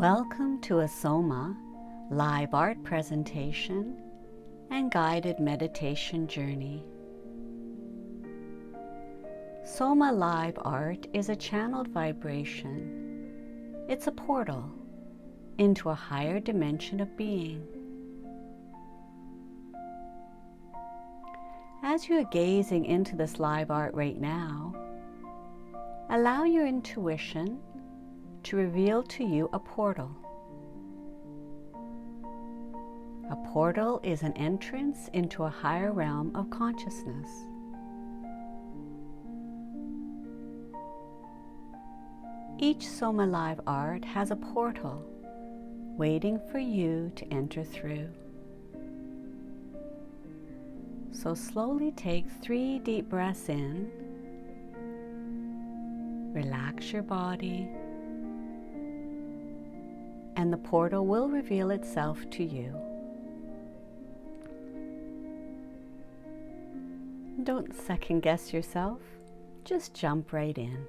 Welcome to a Soma live art presentation and guided meditation journey. Soma live art is a channeled vibration. It's a portal into a higher dimension of being. As you are gazing into this live art right now, allow your intuition to reveal to you a portal. A portal is an entrance into a higher realm of consciousness. Each Soma live art has a portal waiting for you to enter through. So slowly take 3 deep breaths in, relax your body, and the portal will reveal itself to you. Don't second guess yourself, just jump right in.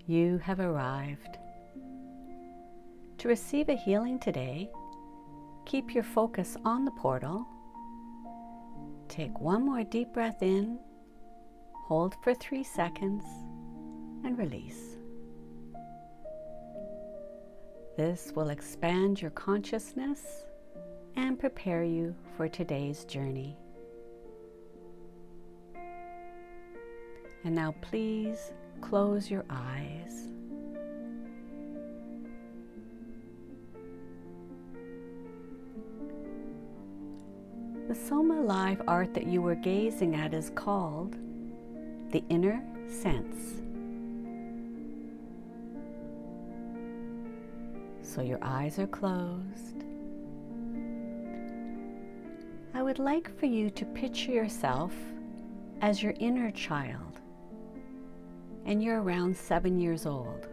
You have arrived. To receive a healing today, keep your focus on the portal. Take 1 more deep breath in, hold for 3 seconds, and release. This will expand your consciousness and prepare you for today's journey. And now please close your eyes. The Soma live art that you were gazing at is called The Inner Sense. So your eyes are closed. I would like for you to picture yourself as your inner child, and you're around 7 years old.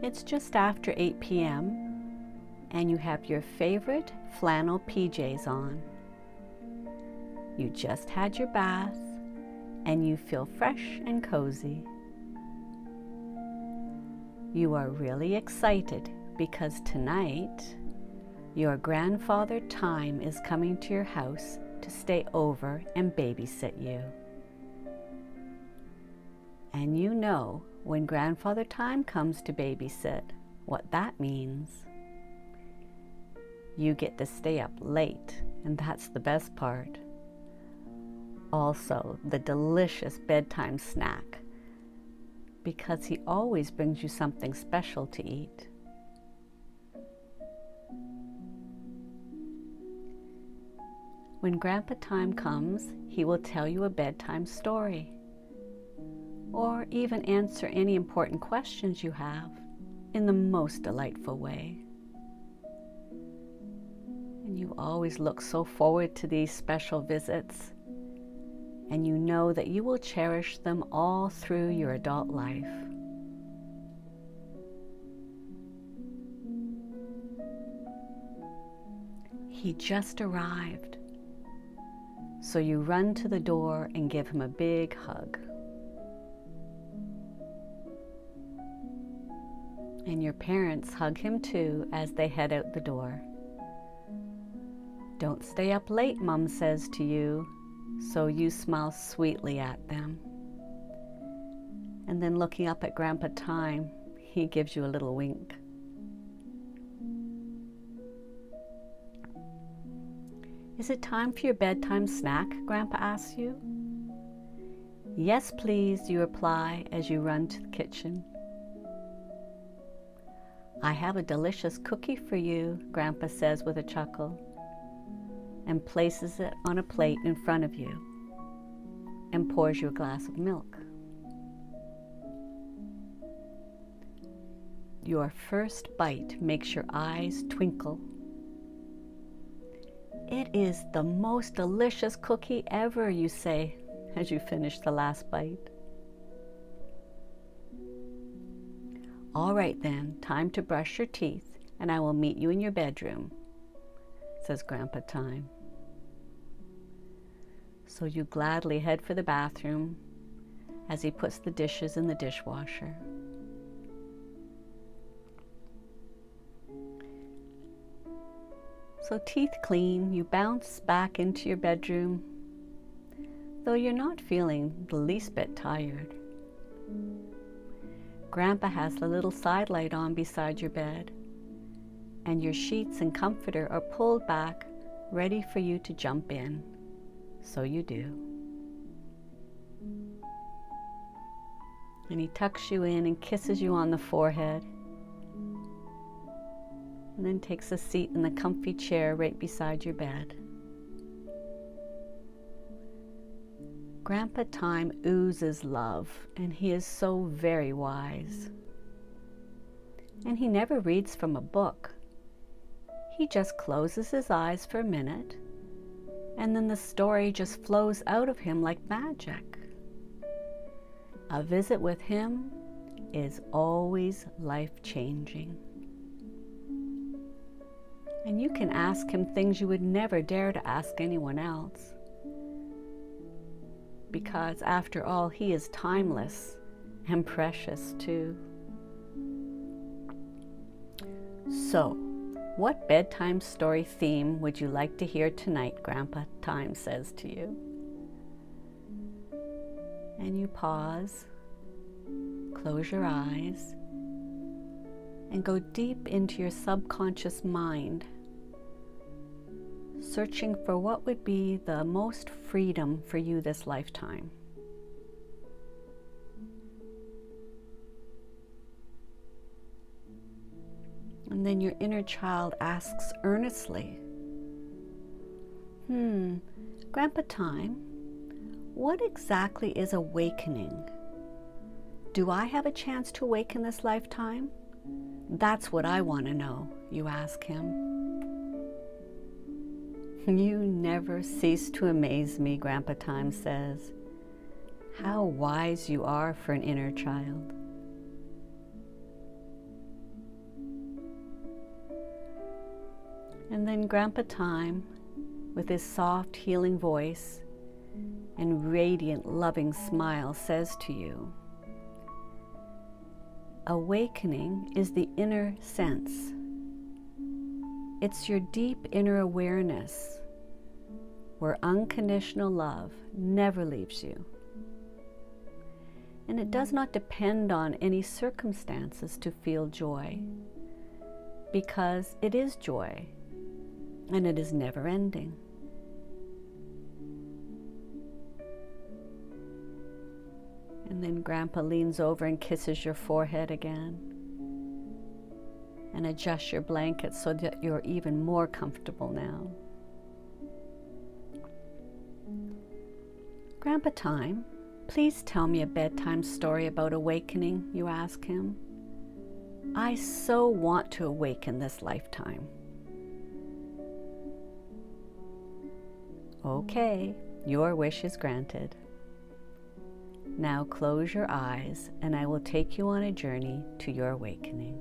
It's just after 8 p.m. and you have your favorite flannel PJs on. You just had your bath and you feel fresh and cozy. You are really excited because tonight your grandfather Time is coming to your house to stay over and babysit you. And you know when grandfather Time comes to babysit what that means. You get to stay up late, and that's the best part. Also, the delicious bedtime snack, because he always brings you something special to eat. When Grandpa Time comes, he will tell you a bedtime story, or even answer any important questions you have in the most delightful way. And you always look so forward to these special visits, and you know that you will cherish them all through your adult life. He just arrived, so you run to the door and give him a big hug. And your parents hug him too as they head out the door. Don't stay up late, Mom says to you, so you smile sweetly at them. And then looking up at Grandpa Time, he gives you a little wink. Is it time for your bedtime snack? Grandpa asks you. Yes, please, you reply as you run to the kitchen. I have a delicious cookie for you, Grandpa says with a chuckle, and places it on a plate in front of you and pours you a glass of milk. Your first bite makes your eyes twinkle. It is the most delicious cookie ever, you say as you finish the last bite. All right then, time to brush your teeth, and I will meet you in your bedroom, says Grandpa Time. So you gladly head for the bathroom, as he puts the dishes in the dishwasher. So teeth clean, you bounce back into your bedroom, though you're not feeling the least bit tired. Grandpa has the little side light on beside your bed, and your sheets and comforter are pulled back, ready for you to jump in. So you do. And he tucks you in and kisses you on the forehead, and then takes a seat in the comfy chair right beside your bed. Grandpa Time oozes love, and he is so very wise. And he never reads from a book. He just closes his eyes for a minute, and then the story just flows out of him like magic. A visit with him is always life-changing. And you can ask him things you would never dare to ask anyone else. Because after all, he is timeless and precious too. So, what bedtime story theme would you like to hear tonight, Grandpa Time says to you? And you pause, close your eyes, and go deep into your subconscious mind, searching for what would be the most freedom for you this lifetime. And then your inner child asks earnestly, Grandpa Time, what exactly is awakening? Do I have a chance to awaken this lifetime? That's what I want to know, you ask him. You never cease to amaze me, Grandpa Time says. How wise you are for an inner child. And then Grandpa Time, with his soft, healing voice and radiant, loving smile, says to you, awakening is the inner sense. It's your deep inner awareness where unconditional love never leaves you. And it does not depend on any circumstances to feel joy, because it is joy and it is never ending. And then Grandpa leans over and kisses your forehead again, and adjust your blanket so that you're even more comfortable now. Grandpa Time, please tell me a bedtime story about awakening, you ask him. I so want to awaken this lifetime. Okay, your wish is granted. Now close your eyes and I will take you on a journey to your awakening.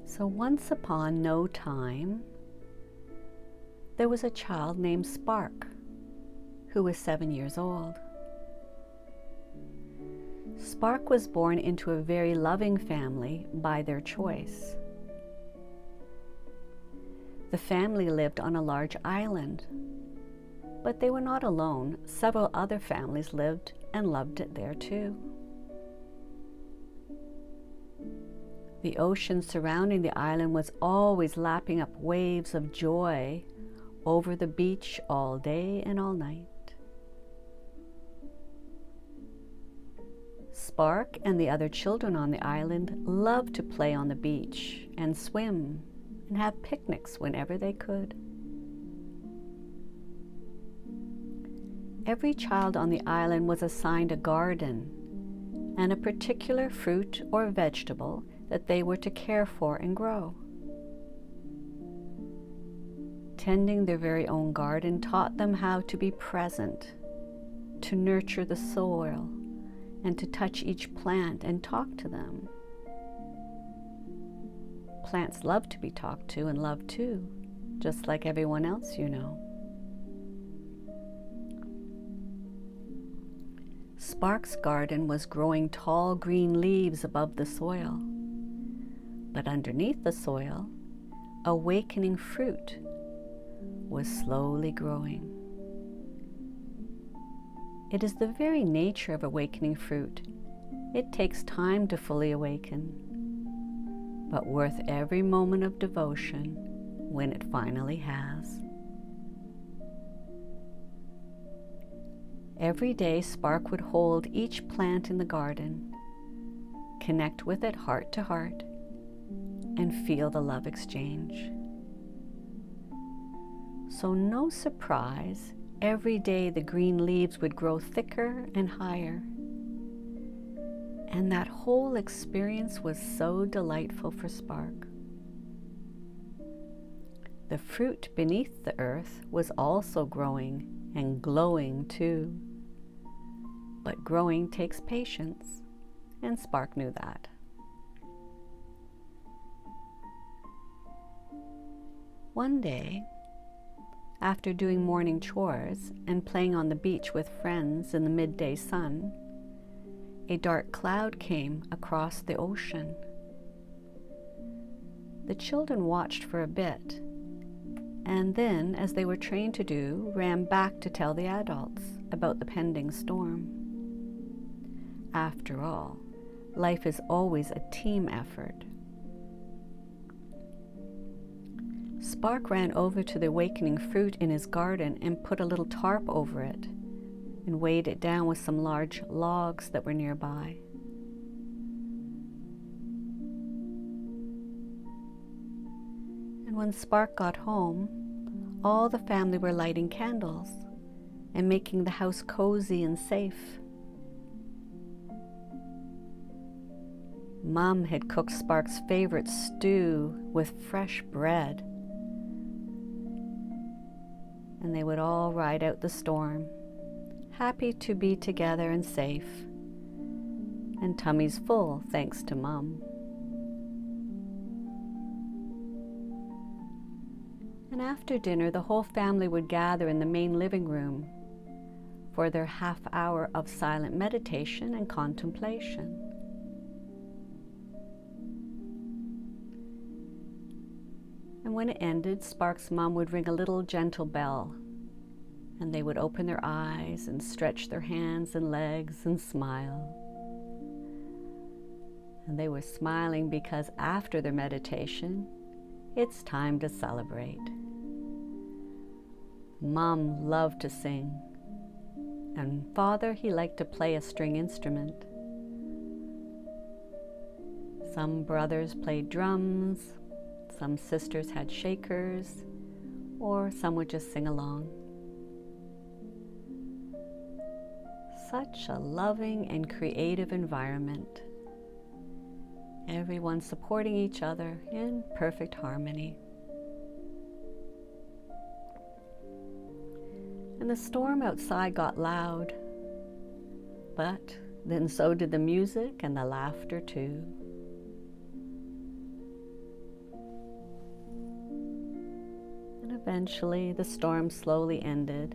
So once upon no time, there was a child named Spark who was 7 years old. Spark was born into a very loving family by their choice. The family lived on a large island, but they were not alone. Several other families lived and loved it there too. The ocean surrounding the island was always lapping up waves of joy over the beach all day and all night. Spark and the other children on the island loved to play on the beach and swim and have picnics whenever they could. Every child on the island was assigned a garden and a particular fruit or vegetable that they were to care for and grow. Tending their very own garden taught them how to be present, to nurture the soil, and to touch each plant and talk to them. Plants love to be talked to and love too, just like everyone else you know. Spark's garden was growing tall green leaves above the soil, but underneath the soil, awakening fruit was slowly growing. It is the very nature of awakening fruit. It takes time to fully awaken, but worth every moment of devotion when it finally has. Every day, Spark would hold each plant in the garden, connect with it heart to heart, and feel the love exchange. So no surprise, every day the green leaves would grow thicker and higher. And that whole experience was so delightful for Spark. The fruit beneath the earth was also growing and glowing too. But growing takes patience, and Spark knew that. One day, after doing morning chores and playing on the beach with friends in the midday sun, a dark cloud came across the ocean. The children watched for a bit, and then, as they were trained to do, ran back to tell the adults about the pending storm. After all, life is always a team effort. Spark ran over to the awakening fruit in his garden and put a little tarp over it and weighed it down with some large logs that were nearby. And when Spark got home, all the family were lighting candles and making the house cozy and safe. Mom had cooked Spark's favorite stew with fresh bread, and they would all ride out the storm, happy to be together and safe, and tummies full thanks to Mom. And after dinner, the whole family would gather in the main living room for their half hour of silent meditation and contemplation. And when it ended, Spark's mom would ring a little gentle bell, and they would open their eyes and stretch their hands and legs and smile. And they were smiling because after their meditation, it's time to celebrate. Mom loved to sing, and Father, he liked to play a string instrument. Some brothers played drums, some sisters had shakers, or some would just sing along. Such a loving and creative environment. Everyone supporting each other in perfect harmony. And the storm outside got loud, but then so did the music and the laughter too. And eventually the storm slowly ended,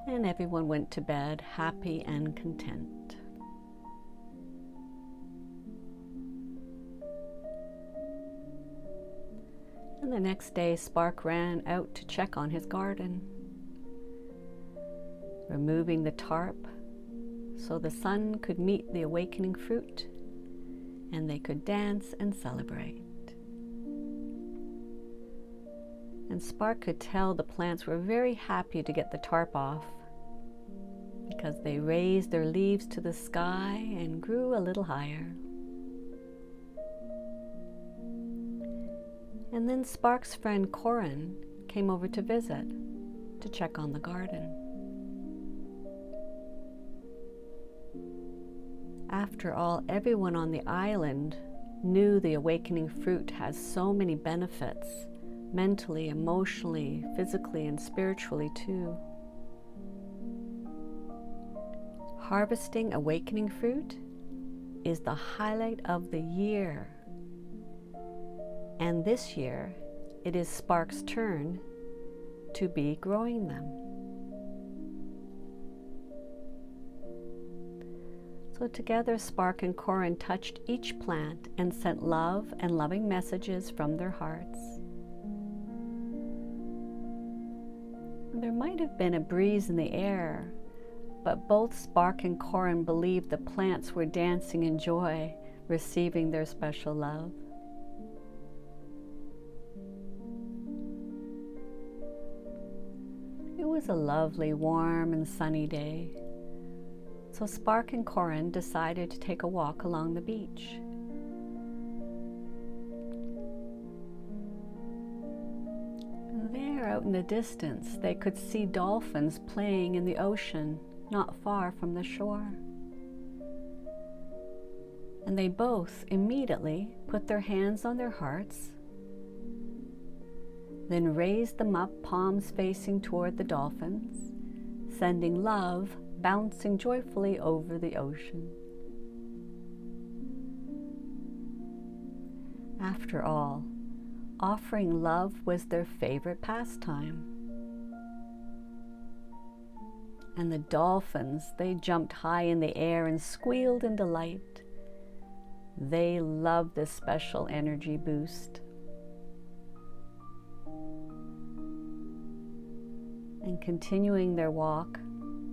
and everyone went to bed happy and content. And the next day, Spark ran out to check on his garden, removing the tarp so the sun could meet the awakening fruit and they could dance and celebrate. And Spark could tell the plants were very happy to get the tarp off because they raised their leaves to the sky and grew a little higher. And then Spark's friend Corin came over to visit, to check on the garden. After all, everyone on the island knew the awakening fruit has so many benefits, mentally, emotionally, physically, and spiritually too. Harvesting awakening fruit is the highlight of the year. And this year, it is Spark's turn to be growing them. So together, Spark and Corin touched each plant and sent love and loving messages from their hearts. There might have been a breeze in the air, but both Spark and Corin believed the plants were dancing in joy, receiving their special love. It was a lovely, warm, and sunny day, so Spark and Corin decided to take a walk along the beach. There, out in the distance, they could see dolphins playing in the ocean not far from the shore. And they both immediately put their hands on their hearts, then raised them up, palms facing toward the dolphins, sending love bouncing joyfully over the ocean. After all, offering love was their favorite pastime. And the dolphins, they jumped high in the air and squealed in delight. They loved this special energy boost. And continuing their walk,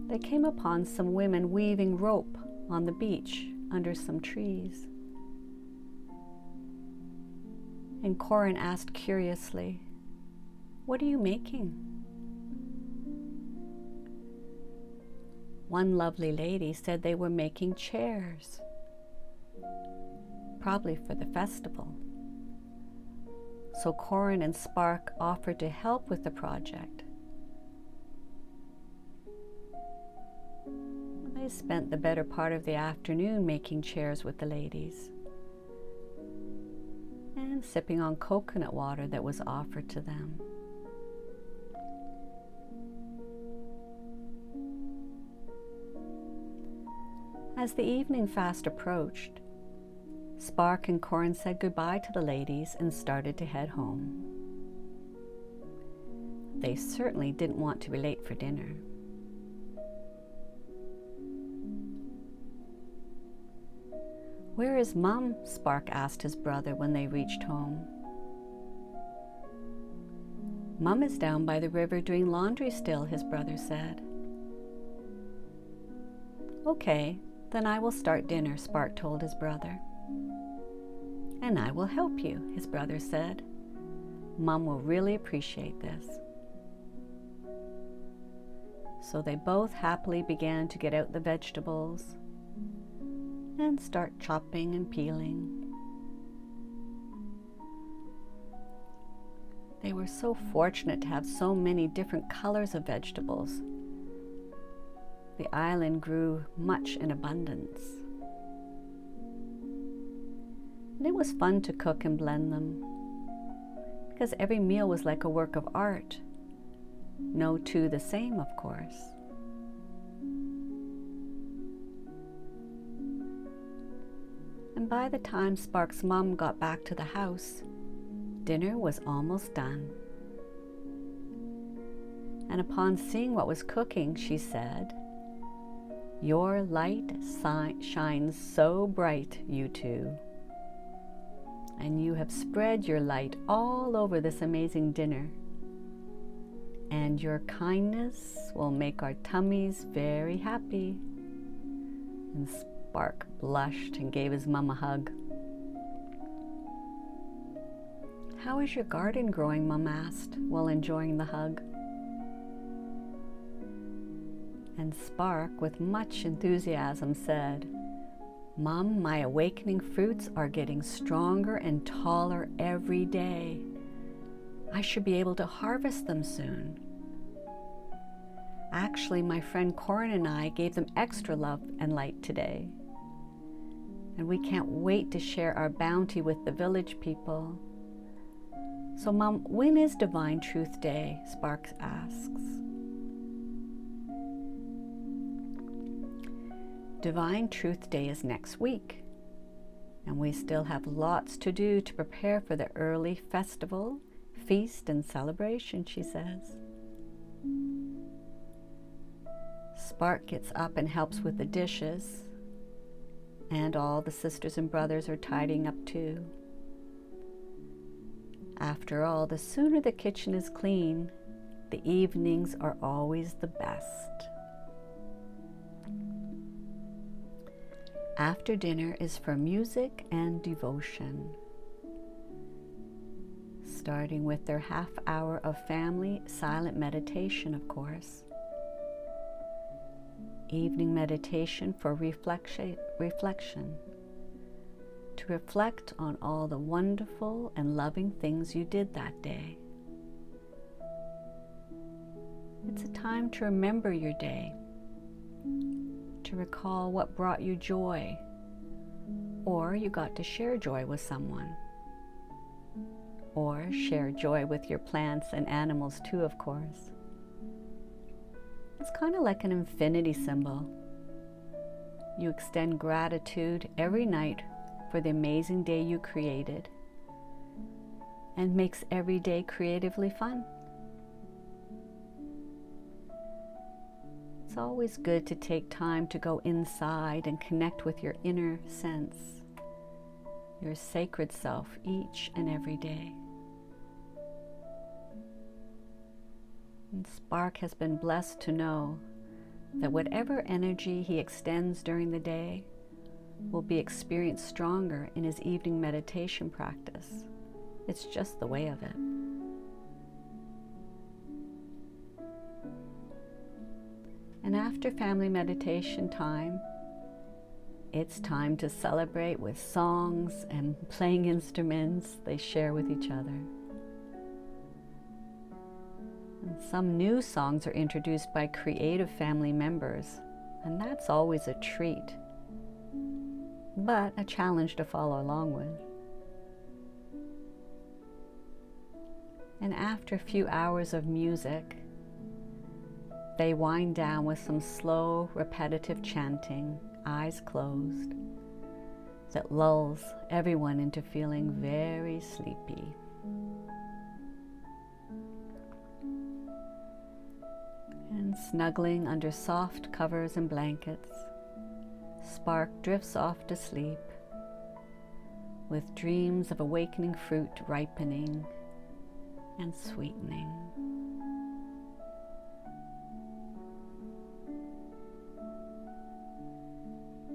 they came upon some women weaving rope on the beach under some trees. And Corin asked curiously, "What are you making?" One lovely lady said they were making chairs, probably for the festival. So Corin and Spark offered to help with the project. They spent the better part of the afternoon making chairs with the ladies and sipping on coconut water that was offered to them. As the evening fast approached, Spark and Corin said goodbye to the ladies and started to head home. They certainly didn't want to be late for dinner. "Where is Mum?" Spark asked his brother when they reached home. "Mum is down by the river doing laundry still," his brother said. "Okay, then I will start dinner," Spark told his brother. "And I will help you," his brother said. "Mum will really appreciate this." So they both happily began to get out the vegetables and start chopping and peeling. They were so fortunate to have so many different colors of vegetables. The island grew much in abundance. And it was fun to cook and blend them, because every meal was like a work of art. No two the same, of course. And by the time Spark's mom got back to the house, dinner was almost done. And upon seeing what was cooking, she said, "Your light shines so bright, you two. And you have spread your light all over this amazing dinner. And your kindness will make our tummies very happy." And Spark blushed and gave his mum a hug. "How is your garden growing?" Mum asked while enjoying the hug. And Spark, with much enthusiasm, said, "Mum, my awakening fruits are getting stronger and taller every day. I should be able to harvest them soon. Actually, my friend Corin and I gave them extra love and light today. And we can't wait to share our bounty with the village people." "So, Mom, when is Divine Truth Day?" Spark asks. Divine Truth Day is next week, and we still have lots to do to prepare for the early festival, feast and celebration, she says. Spark gets up and helps with the dishes, and all the sisters and brothers are tidying up too. After all, the sooner the kitchen is clean, the evenings are always the best. After dinner is for music and devotion, starting with their half hour of family silent meditation, of course. Evening meditation for reflection, to reflect on all the wonderful and loving things you did that day. It's a time to remember your day, to recall what brought you joy, or you got to share joy with someone, or share joy with your plants and animals too, of course. It's kind of like an infinity symbol. You extend gratitude every night for the amazing day you created, and makes every day creatively fun. It's always good to take time to go inside and connect with your inner sense, your sacred self, each and every day. And Spark has been blessed to know that whatever energy he extends during the day will be experienced stronger in his evening meditation practice. It's just the way of it. And after family meditation time, it's time to celebrate with songs and playing instruments they share with each other. And some new songs are introduced by creative family members, and that's always a treat, but a challenge to follow along with. And after a few hours of music, they wind down with some slow, repetitive chanting, eyes closed, that lulls everyone into feeling very sleepy. And snuggling under soft covers and blankets, Spark drifts off to sleep with dreams of awakening fruit ripening and sweetening.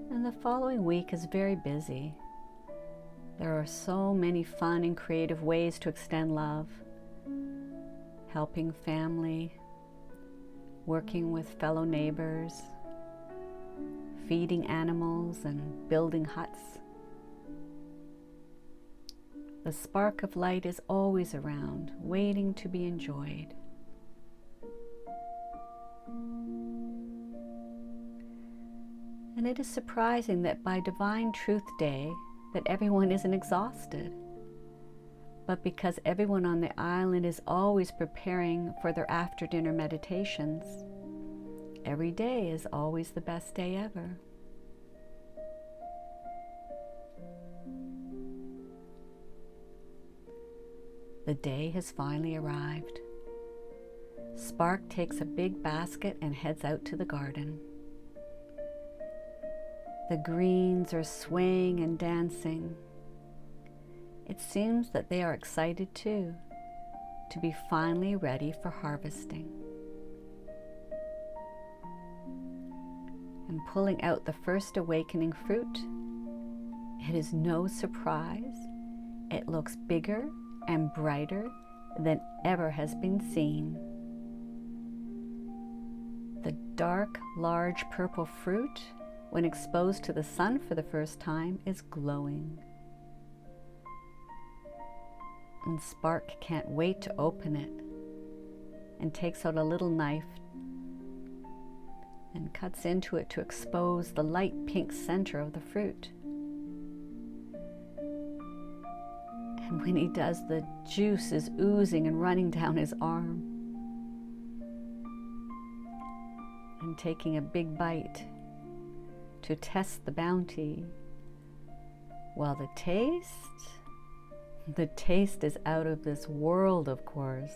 And the following week is very busy. There are so many fun and creative ways to extend love, helping family, working with fellow neighbors, feeding animals, and building huts. The spark of light is always around, waiting to be enjoyed. And it is surprising that by Divine Truth Day that everyone isn't exhausted. But because everyone on the island is always preparing for their after-dinner meditations, every day is always the best day ever. The day has finally arrived. Spark takes a big basket and heads out to the garden. The greens are swaying and dancing. It seems that they are excited too, to be finally ready for harvesting. And pulling out the first awakening fruit, it is no surprise. It looks bigger and brighter than ever has been seen. The dark, large purple fruit, when exposed to the sun for the first time, is glowing. And Spark can't wait to open it, and takes out a little knife and cuts into it to expose the light pink center of the fruit. And when he does, the juice is oozing and running down his arm. And taking a big bite to test the bounty, well, the taste, The taste is out of this world, of course.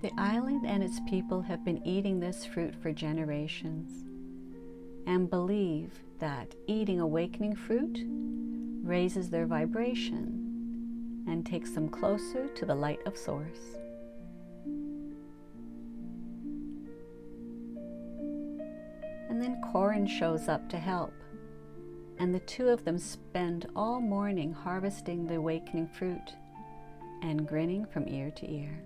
The island and its people have been eating this fruit for generations and believe that eating awakening fruit raises their vibration and takes them closer to the light of Source. And then Corin shows up to help, and the two of them spend all morning harvesting the awakening fruit and grinning from ear to ear.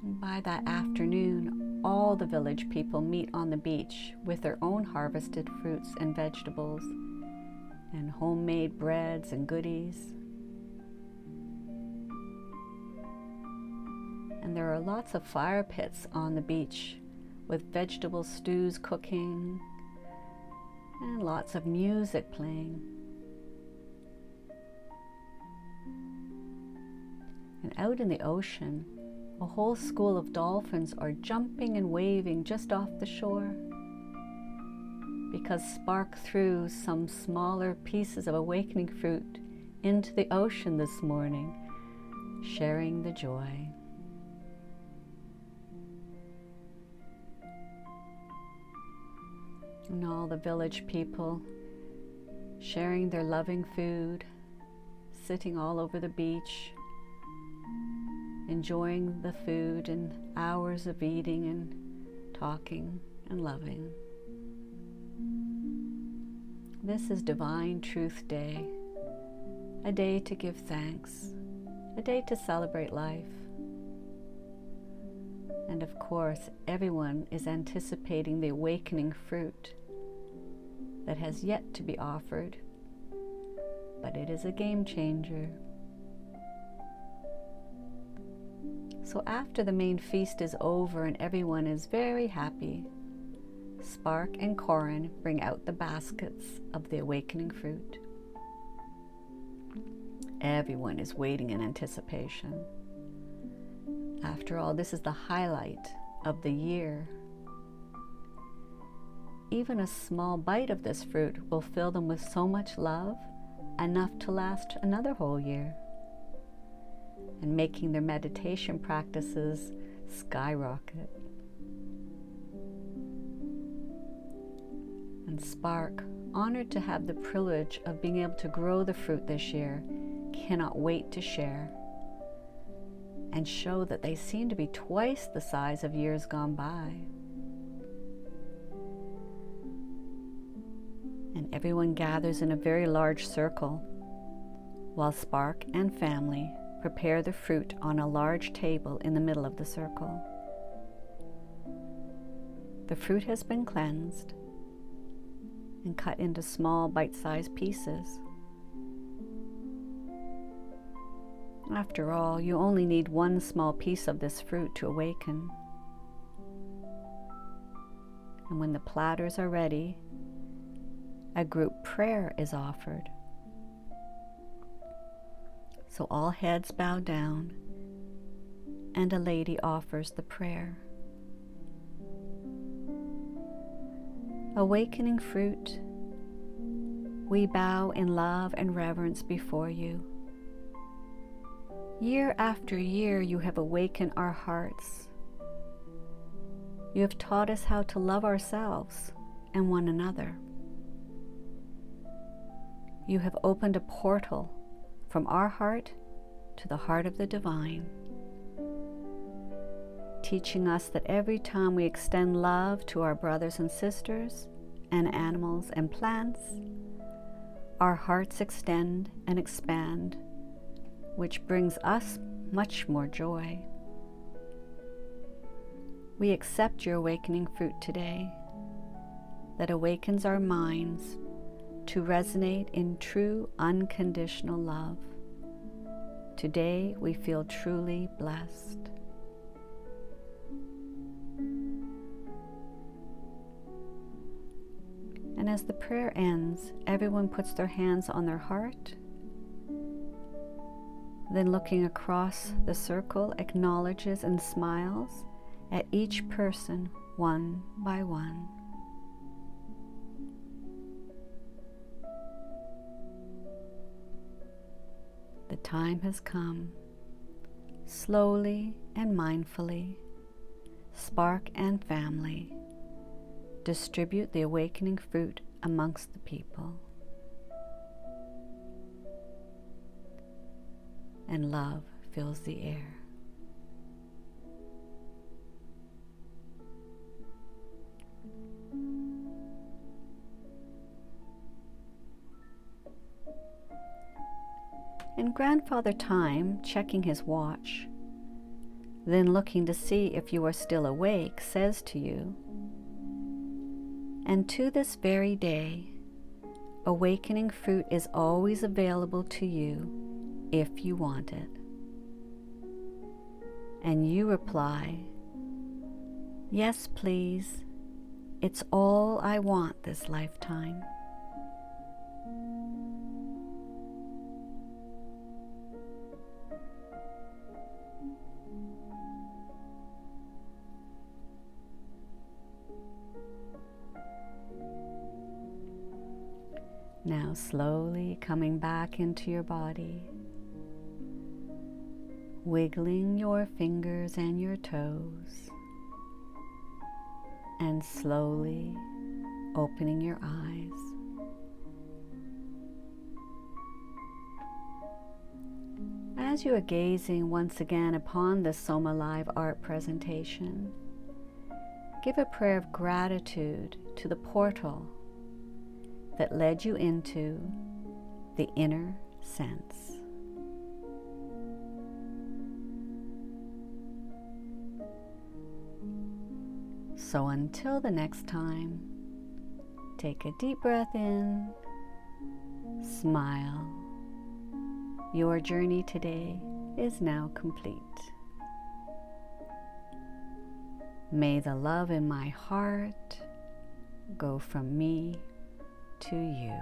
And by that afternoon, all the village people meet on the beach with their own harvested fruits and vegetables and homemade breads and goodies. And there are lots of fire pits on the beach with vegetable stews cooking and lots of music playing. And out in the ocean, a whole school of dolphins are jumping and waving just off the shore because Spark threw some smaller pieces of awakening fruit into the ocean this morning, sharing the joy. And all the village people sharing their loving food, sitting all over the beach, enjoying the food and hours of eating and talking and loving. This is Divine Truth Day, a day to give thanks, a day to celebrate life. And of course, everyone is anticipating the awakening fruit that has yet to be offered, but it is a game changer. So after the main feast is over and everyone is very happy, Spark and Corin bring out the baskets of the awakening fruit. Everyone is waiting in anticipation. After all, this is the highlight of the year. Even a small bite of this fruit will fill them with so much love, enough to last another whole year, and making their meditation practices skyrocket. And Spark, honored to have the privilege of being able to grow the fruit this year, cannot wait to share and show that they seem to be twice the size of years gone by. And everyone gathers in a very large circle while Spark and family prepare the fruit on a large table in the middle of the circle. The fruit has been cleansed and cut into small bite-sized pieces. After all, you only need one small piece of this fruit to awaken. And when the platters are ready, a group prayer is offered. So all heads bow down, and a lady offers the prayer. Awakening fruit, we bow in love and reverence before you. Year after year, you have awakened our hearts. You have taught us how to love ourselves and one another. You have opened a portal from our heart to the heart of the divine, teaching us that every time we extend love to our brothers and sisters and animals and plants, our hearts extend and expand, which brings us much more joy. We accept your awakening fruit today that awakens our minds to resonate in true unconditional love. Today we feel truly blessed. And as the prayer ends, everyone puts their hands on their heart. Then looking across the circle, acknowledges and smiles at each person one by one. The time has come. Slowly and mindfully, Spark and family distribute the awakening fruit amongst the people. And love fills the air. And Grandfather Time, checking his watch, then looking to see if you are still awake, says to you, "And to this very day, awakening fruit is always available to you if you want it." And you reply, "Yes, please. It's all I want this lifetime." Now slowly coming back into your body, wiggling your fingers and your toes, and slowly opening your eyes. As you are gazing once again upon the Soma Live art presentation, give a prayer of gratitude to the portal that led you into the inner sense. So until the next time, take a deep breath in, smile. Your journey today is now complete. May the love in my heart go from me to you.